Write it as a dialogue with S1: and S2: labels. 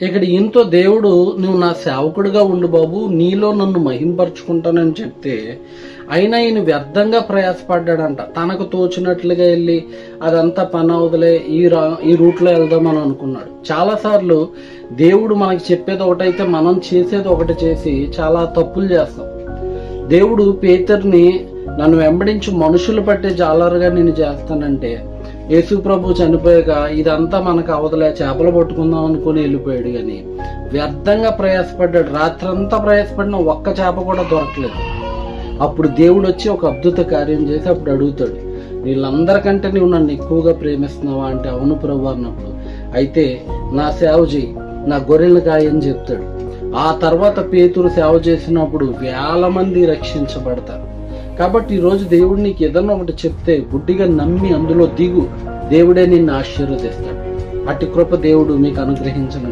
S1: ఇక్కడ ఈయనతో దేవుడు నువ్వు నా సేవకుడిగా ఉండు బాబు, నీలో నన్ను మహింపరుచుకుంటానని చెప్తే అయినా ఈయన వ్యర్థంగా ప్రయాసపడ్డాడంట. తనకు తోచినట్లుగా వెళ్ళి అదంతా పని అవదలే, ఈ రూట్లో వెళ్దామని అనుకున్నాడు. చాలాసార్లు దేవుడు మనకి చెప్పేది ఒకటైతే మనం చేసేది ఒకటి చేసి చాలా తప్పులు చేస్తాం. దేవుడు పేతురుని నన్ను వెంబడించి మనుషులు పట్టే జాలరుగా నేను చేస్తానంటే, యేసు ప్రభు చనిపోయాక ఇదంతా మనకు అవదలే, చేపలు పట్టుకుందాం అనుకుని వెళ్ళిపోయాడు. కానీ వ్యర్థంగా ప్రయాసపడ్డాడు. రాత్రంతా ప్రయాసపడిన ఒక్క చేప కూడా దొరకలేదు. అప్పుడు దేవుడు వచ్చి ఒక అద్భుత కార్యం చేసి అప్పుడు అడుగుతాడు, వీళ్ళందరికంటే నువ్వు నన్ను ఎక్కువగా ప్రేమిస్తున్నావా అంటే అవును ప్రభు అన్నప్పుడు, అయితే నా సేవ చేయి, నా గొర్రెలు కాయని చెప్తాడు. ఆ తర్వాత పేతురు సేవ చేసినప్పుడు 1000 మంది రక్షించబడతారు. కాబట్టి ఈరోజు దేవుడు నీకు ఏదన్నా ఒకటి చెప్తే గుడ్డిగా నమ్మి అందులో దిగు, దేవుడే నిన్ను ఆశీర్వదిస్తాడు. అట్టి కృప దేవుడు మీకు అనుగ్రహించను.